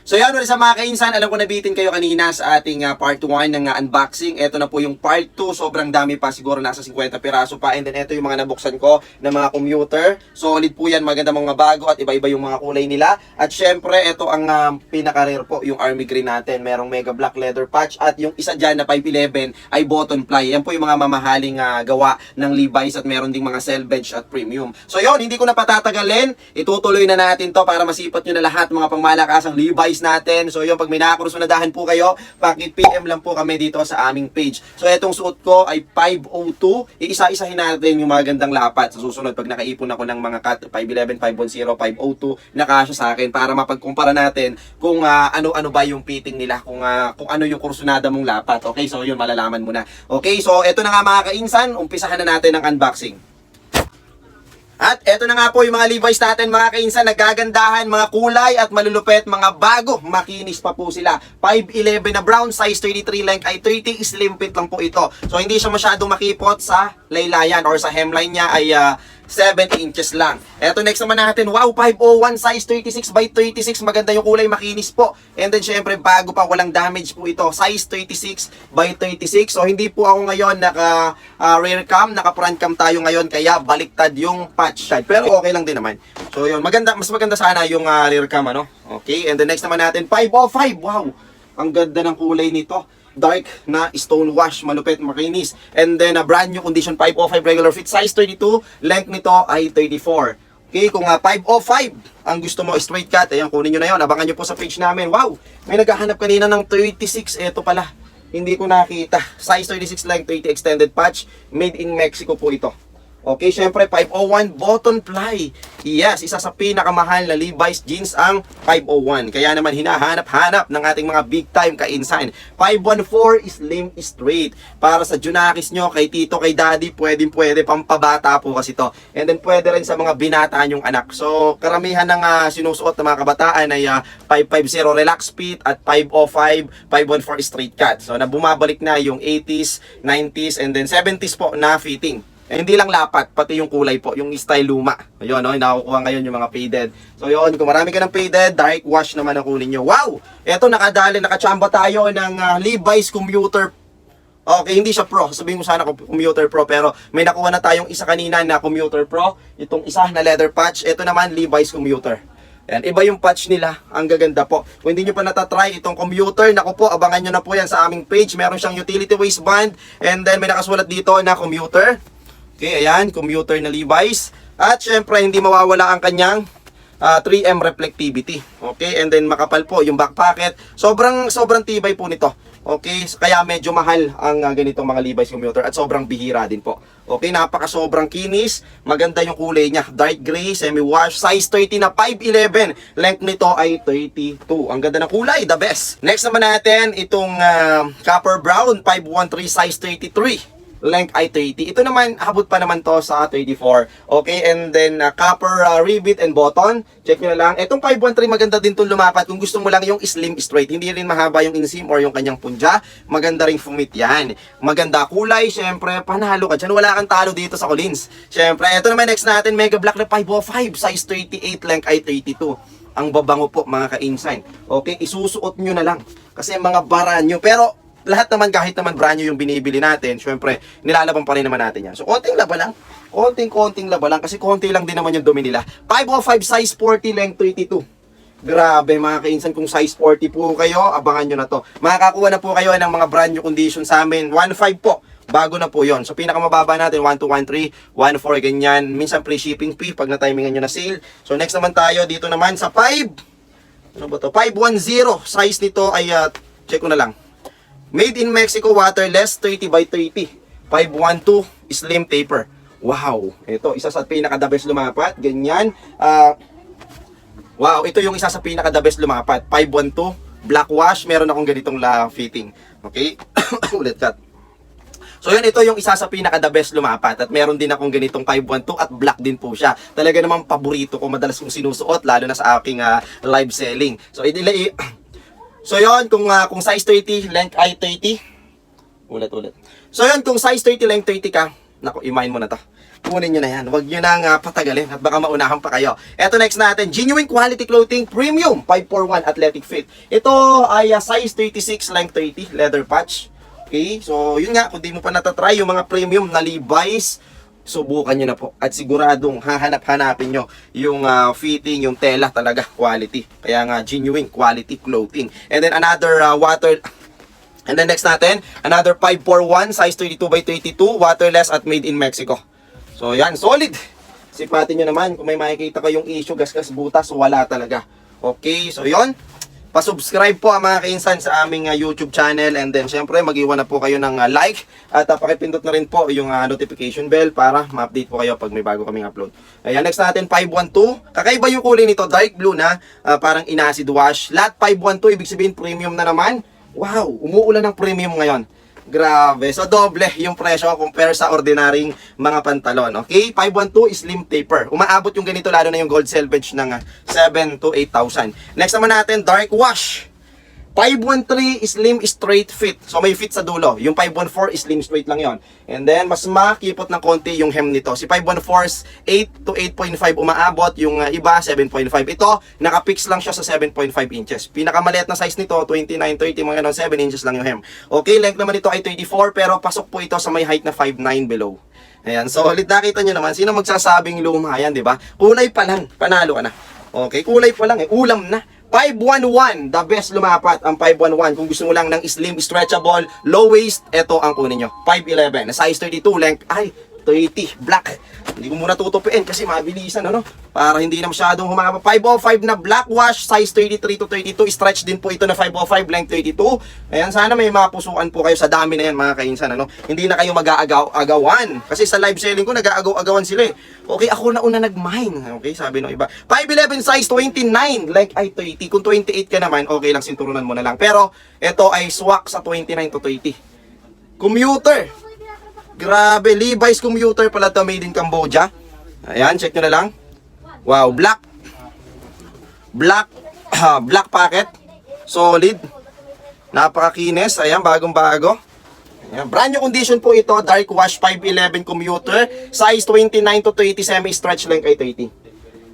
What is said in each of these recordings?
So yan, sa mga kainsan, alam ko nabitin kayo kanina sa ating part 1 ng unboxing. Ito na po yung part 2, sobrang dami pa, siguro nasa 50 piraso pa. And then ito yung mga nabuksan ko na mga commuter. Solid po yan, maganda mga bago at iba-iba yung mga kulay nila. At syempre, ito ang pinaka-rare po, yung Army Green natin. Merong mega black leather patch at yung isa dyan na 511 ay button ply. Yan po yung mga mamahaling gawa ng Levi's at meron ding mga selvage at premium. So yun, hindi ko na patatagalin. Itutuloy na natin to para masipat nyo na lahat mga pangmalakasang Levi's natin. So yun, pag may nakakursunadahan po kayo, paki-PM lang po kami dito sa aming page. So etong suot ko ay 502. Iisa-isahin natin yung mga gandang lapat. Sa susunod, pag nakaipon ako ng mga cut, 511, 510, 502, nakasya sa akin para mapagkumpara natin kung ano-ano ba yung fitting nila, kung ano yung kursunada mong lapat. Okay, so yun, malalaman mo na. Okay, so eto na nga mga kainsan, umpisahan na natin ang unboxing. At eto na nga po yung mga Levi's natin mga kainsan, nagagandahan, mga kulay at malulupet, mga bago, makinis pa po sila. 5'11 na brown, size 33, length ay 30, slim fit lang po ito. So hindi siya masyadong makipot sa laylayan or sa hemline niya ay 7 inches lang. Eto next naman natin, wow, 501, size 36 by 36, maganda yung kulay, makinis po. And then syempre bago pa, walang damage po ito, size 36 by 36. So hindi po ako ngayon naka rear cam, naka front cam tayo ngayon, kaya baliktad yung patch side. Pero okay lang din naman. So yun, maganda, mas maganda sana yung rear cam, ano? Okay, and then next naman natin, 505, wow, ang ganda ng kulay nito. Dark na stone wash, malupit, makinis. And then a brand new condition 505 regular fit, size 32, length nito ay 34. Okay, kung 505 ang gusto mo straight cut, ayan, kunin nyo na yun. Abangan nyo po sa page namin. Wow, may naghahanap kanina ng 36. Eto pala, hindi ko nakita. Size 36 length, 30 extended patch, made in Mexico po ito. Okay, syempre 501 button ply. Yes, isa sa pinakamahal na Levi's jeans ang 501. Kaya naman hinahanap-hanap ng ating mga big time ka-insign. 514 slim straight. Para sa junakis nyo, kay tito, kay daddy, pwede pampabata po kasi to. And then pwede rin sa mga binata nyong anak. So karamihan ng sinusuot ng mga kabataan ay 550 relax fit at 505, 514 straight cut. So na bumabalik na yung 80s, 90s and then 70s po na fitting. Eh, hindi lang lapat, pati yung kulay po, yung style luma. Ayun, no, nakukuha ngayon yung mga faded. So yun, kung marami ka ng faded, dark wash naman ang kunin nyo. Wow! Eto, nakachamba tayo ng Levi's commuter. Okay, hindi siya pro. Sabihin ko sana commuter pro, pero may nakuha na tayong isa kanina na commuter pro. Itong isa na leather patch. Ito naman, Levi's commuter. Ayan, iba yung patch nila. Ang gaganda po. Kung hindi nyo pa natatry itong commuter, naku po, abangan nyo na po yan sa aming page. Meron siyang utility waistband. And then may nakasulat dito na commuter. Okay, ayan, commuter na Levi's. At syempre, hindi mawawala ang kanyang 3M reflectivity. Okay, and then makapal po yung back pocket. Sobrang tibay po nito. Okay, kaya medyo mahal ang ganitong mga Levi's commuter at sobrang bihira din po. Okay, sobrang kinis. Maganda yung kulay niya. Dark gray, semi-wash, size 30 na 5'11. Length nito ay 32. Ang ganda ng kulay, the best. Next naman natin, itong copper brown, 513, size 33. Length ay 30. Ito naman, habot pa naman to sa 34. Okay, and then copper rivet and button. Check nyo na lang. Itong 513, maganda din itong lumapat. Kung gusto mo lang yung slim straight, hindi rin mahaba yung inseam or yung kanyang punja. Maganda ring fumit yan. Maganda kulay, syempre, panalo ka dyan. Wala kang talo dito sa Collins. Syempre, ito naman next natin, mega black na 505. Size 38, length ay 32. Ang babango po, mga ka-insign. Okay, isusuot nyo na lang. Kasi mga bara nyo. Pero, lahat naman, kahit naman brand new yung binibili natin, syempre, nilalaban pa rin naman natin yan. So, konting laba lang. Konting laba lang. Kasi konti lang din naman yung dumi nila. 505, size 40, length 32. Grabe mga kainsan, kung size 40 po kayo, abangan nyo na to. Makakakuha na po kayo ng mga brand new condition sa amin. 1.5 po. Bago na po yon. So, pinakamababa natin, 1.2, 1.3, 1.4, ganyan. Minsan free shipping fee pag na-timingan nyo na sale. So, next naman tayo, dito naman sa 5. Ano ba to? 510. Size nito ay, check ko na lang. Made in Mexico, waterless, 30 by 30. 512, slim taper. Wow! Ito, isa sa pinaka-the best lumapat. Ganyan. Wow, ito yung isa sa pinaka-the best lumapat. 512, black wash. Meron akong ganitong fitting. Okay? Ulit cut. So yun, ito yung isa sa pinaka-the best lumapat. At meron din akong ganitong 512 at black din po siya. Talaga namang paborito ko. Madalas kong sinusuot, lalo na sa aking live selling. So, so yun, kung size 30, length ay 30. Ulit. So yun, kung size 30, length 30 ka, naku, i-mind mo na to. kunin nyo na yan. Huwag nyo nang patagalin at baka maunahan pa kayo. Eto next natin, Genuine Quality Clothing Premium 541 Athletic Fit. Ito ay size 36, length 30, leather patch. Okay, so yun nga, kung di mo pa natatry yung mga premium na Levi's, subukan nyo na po. At siguradong hahanap-hanapin nyo yung fitting, yung tela talaga, quality. Kaya nga, Genuine Quality Clothing. And then another And then next natin, another 541, size 32 by 32, waterless at made in Mexico. So yan, solid. Sipatin nyo naman, kung may makikita kayong issue, gasgas, butas, wala talaga. Okay, so yon. Pa-subscribe po mga kainsan sa aming YouTube channel, and then syempre mag-iwan na po kayo ng like at pakipindot na rin po yung notification bell para ma-update po kayo pag may bago kaming upload. Ayan, next natin 512. Kakaiba yung kulay nito, dark blue na, parang in-acid wash. Lahat 512, ibig sabihin premium na naman. Wow, umuulan ng premium ngayon. Grabe. So, doble yung presyo compare sa ordinaryong mga pantalon. Okay? 512 slim taper. Umaabot yung ganito, lalo na yung gold selvage ng 7 to 8,000. Next naman natin, dark wash. 513 slim straight fit. So, may fit sa dulo. Yung 514 slim straight lang yon. And then, mas makipot ng konti yung hem nito. Si 514 8 to 8.5 umaabot. Yung iba, 7.5. Ito, nakapix lang siya sa 7.5 inches. Pinakamaliit na size nito, 29, 30, mga ganun, 7 inches lang yung hem. Okay, length naman ito ay 34, pero pasok po ito sa may height na 5'9 below. Ayan, solid. Nakita nyo naman, sino magsasabing luma yan, di ba? Kulay pa lang, panalo ka na. Okay, kulay pa lang ulam na. 511, the best lumapat ang 511. Kung gusto mo lang ng slim, stretchable, low waist, ito ang kunin nyo. 511, size 32, length ay 30, black. Hindi ko muna tutupiin kasi mabilisan, ano? Para hindi na masyadong humaba. 505 na black wash, size 33 to 32. Stretch din po ito na 505, length 32. Ayan, sana may mapusukan po kayo sa dami na yan, mga kainsan, ano? Hindi na kayo mag-aagaw-agawan. Kasi sa live selling ko, nag-aagaw-agawan sila eh. Okay, ako na una nag-mine. Okay, sabi ng iba. 511, size 29, length ay 30. Kung 28 ka naman, okay lang, sinturunan mo na lang. Pero, ito ay swak sa 29 to 30. Commuter. Grabe, Levi's commuter pala ito, made in Cambodia. Ayan, check nyo na lang. Wow, black packet. Solid. Napakakinis. Ayan, bagong-bago. Ayan, brand new condition po ito. Dark wash 511 commuter. Size 29 to 30, semi-stretch length ay 30.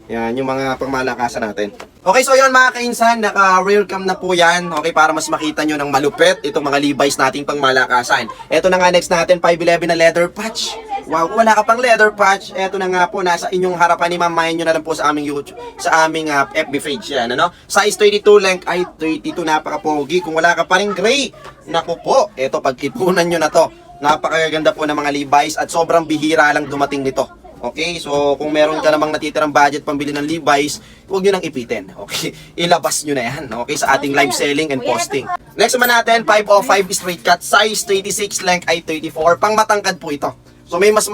Yan, yung mga pangmalakasan natin. Okay, so yun mga kainsan, naka-rear cam na po yan. Okay, para mas makita nyo ng malupit itong mga Levi's nating pangmalakasan. Ito na nga next natin, 511 na leather patch. Wow, kung wala ka pang leather patch, ito na nga po, nasa inyong harapan, imamayan nyo na lang po sa aming YouTube, sa aming FB page yan, ano? Size 32, length ay 32, napaka-pogi. Kung wala ka pa rin gray, naku po, ito, pagkipunan nyo na to. Napakaganda po ng mga Levi's at sobrang bihira lang dumating nito. Okay, so kung meron ka namang natitirang budget pambili ng Levi's, huwag nyo nang ipitin. Okay, ilabas nyo na yan. Okay, sa ating live selling and posting. Next naman natin, 505 straight cut, size 36, length ay 34. Pang matangkad po ito. So may mas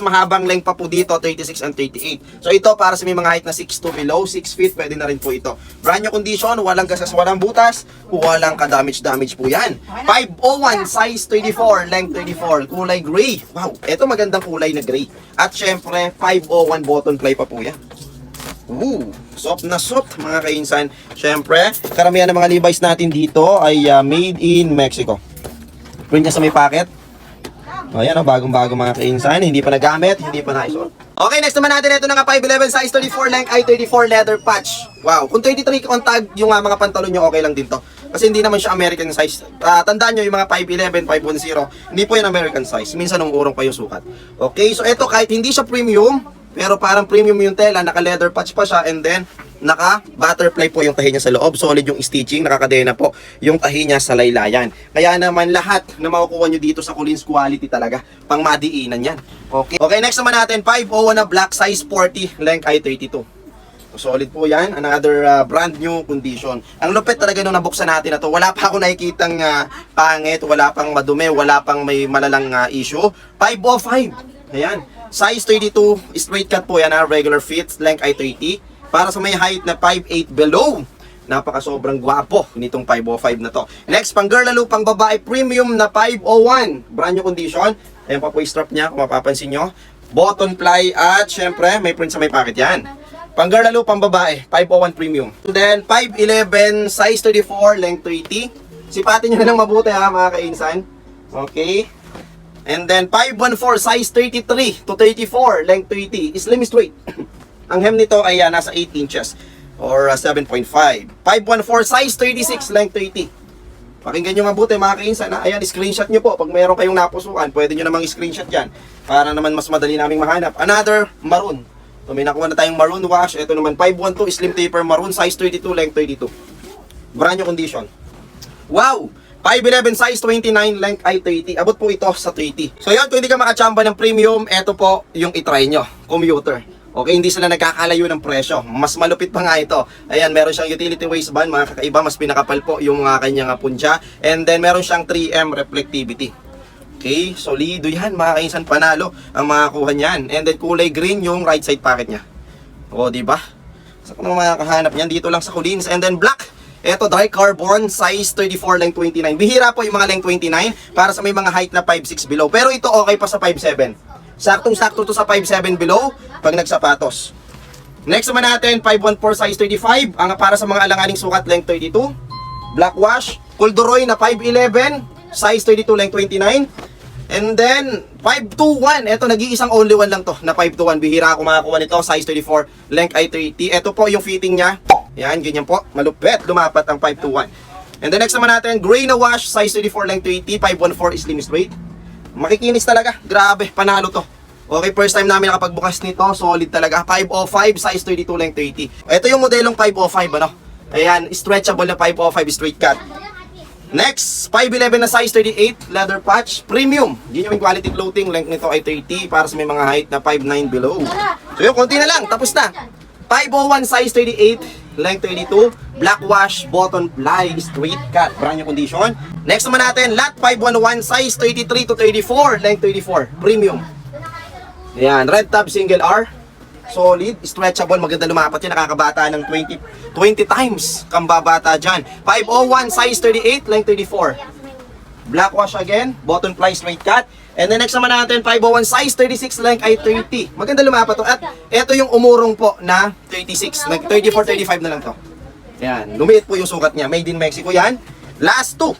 mahabang length pa po dito, 36 and 38. So ito para sa may mga height na 6 to below, 6 feet, pwede na rin po ito. Brand new condition, walang gasgas, walang butas, walang ka-damage po yan. 501, size 34, length 34, kulay gray. Wow, ito magandang kulay na gray. At syempre, 501 button fly pa po yan. Ooh, soft na soft mga kainsan. Syempre, karamihan ng mga Levi's natin dito ay made in Mexico. Print niya sa may packet. O yan, bagong-bago mga kainsan, hindi pa nagamit, hindi pa naisuot. Okay, next naman natin, ito na nga 511, size 34, length ay 34, leather patch. Wow, kung 23 on tag yung mga pantalon nyo, okay lang din to. Kasi hindi naman siya American size. Tandaan nyo yung mga 511, 510, hindi po yung American size. Minsan nung urong pa yung sukat. Okay, so ito kahit hindi siya premium, pero parang premium yung tela, naka-leather patch pa siya, and then naka-butterfly po yung tahi niya sa loob. Solid yung stitching, nakakadena po yung tahi niya sa laylayan. Kaya naman lahat na makukuha nyo dito sa Collins quality talaga, pang madiinan yan. Okay, next naman natin, 501 na black, size 40, length ay 32. Solid po yan. Another brand new condition. Ang lupit talaga nung nabuksan natin na to. Wala pa ako nakikitang pangit, wala pang madumi, wala pang may malalang issue. 505. Ayan. Size 32, straight cut po yan, regular fit, length ay 30. Para sa may height na 5'8 below. Napaka sobrang gwapo nitong 505 na to. Next, pang girl lalo, pang babae, premium na 501. Brand new condition. Ayan pa po yung strap niya, kung mapapansin nyo. Button ply at syempre, may print sa may pocket yan. Pang girl lalo, pang babae, 501 premium. Then, 511, size 34, length 30. Sipatin nyo na lang mabuti ha, mga kainsan. Okay. And then 514 size 33 to 34, length 30, slim straight. Ang hem nito ay nasa 8 inches or 7.5. 514 size 36, length 30. Pakinggan nyo mabuti mga kainsan. Ayan, screenshot nyo po. Pag mayroon kayong napusuan, pwede nyo namang screenshot yan para naman mas madali naming mahanap. Another maroon. So may nakuha na tayong maroon wash. Ito naman 512 slim taper maroon size 32, length 32. Brand new condition. Wow! 511 size 29, length ay 30. Abot po ito sa 30. So yun, kung hindi ka makachamba ng premium, ito po yung itry nyo. Commuter. Okay, hindi sila nagkakalayo ng presyo. Mas malupit pa nga ito. Ayan, meron siyang utility waistband. Mga kakaiba, mas pinakapal po yung kanyang puncha. And then meron siyang 3M reflectivity. Okay, solido yan. Mga kainsan, panalo ang makakuha niyan. And then kulay green yung right side pocket niya. O, diba? Saan ko naman makakahanap niyan? Dito lang sa Collins. And then black. Ito, dark carbon, size 34, length 29. Bihira po yung mga length 29 para sa may mga height na 5'6 below. Pero ito okay pa sa 5'7. Saktong-sakto to sa 5'7 below pag nagsapatos. Next naman natin, 514 size 35. Ang para sa mga alanganing sukat, length 32. Black wash. Corduroy na 5'11, size 32, length 29. And then, 521. Ito, nag-iisang only one lang to na 521. Bihira ako makakuha nito, size 34, length ay 30. Ito po yung fitting niya. Yan, ganyan po. Malupit. Lumapat ang 521. And the next naman natin, gray na wash, size 34, length 30, 514 slim straight. Makikinis talaga. Grabe, panalo to. Okay, first time namin nakapagbukas nito. Solid talaga. 505, size 32, length 30. Ito yung modelong 505, ano? Ayan, stretchable na 505 straight cut. Next, 511 na size 38, leather patch, premium. Genuine quality clothing, length nito ay 30 para sa may mga height na 5'9 below. So yun, konti na lang, tapos na. 501 size 38, length 32, black wash, button ply, straight cut, brand new condition. Next naman natin, lot 511 size 33 to 34, length 34, premium. Ayan, red tab single R, solid, stretchable, maganda lumapat yan, nakakabata ng 20 times kang babata dyan. 501 size 38, length 34. Black wash again, button ply, straight cut. And then next naman natin, 501 size 36, length ay 30. Maganda lumapat to. At ito yung umurong po na 36. Nag 34, 35 na lang to. Yan, lumiit po yung sukat niya. Made in Mexico yan. Last two.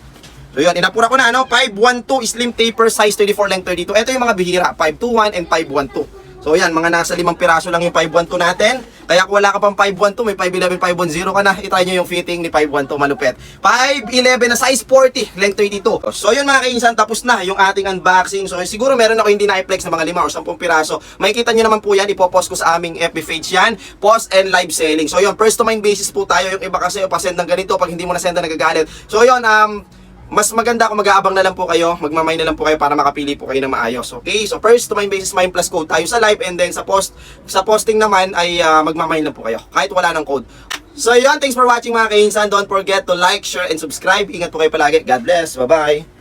So yun, inapura ko na, ano? 512 slim taper, size 34, length 32. Ito yung mga bihira, 521 and 512. So yan, mga nasa 5 piraso lang yung 512 natin. Kaya kung wala ka pang 512, may 511, 510 ka na. I-try nyo yung fitting ni 512, malupit. 511 na size 40, length 32. So yun mga kainsan, tapos na yung ating unboxing. So siguro meron ako hindi na-flex na mga 5 or 10 piraso. Makikita nyo naman po yan, ipopost ko sa aming FB page yan. Post and live selling. So yun, first to mind basis po tayo. Yung iba kasi pa-send ng ganito, pag hindi mo na-send na nagagalit. So yun, mas maganda kung mag-aabang na lang po kayo, magmamay na lang po kayo para makapili po kayo ng maayos. Okay? So first to mind basis, Mind Plus code tayo sa live, and then sa posting naman ay magmamay lang po kayo kahit wala ng code. So yun, thanks for watching mga kainsan. Don't forget to like, share, and subscribe. Ingat po kayo palagi. God bless. Bye-bye.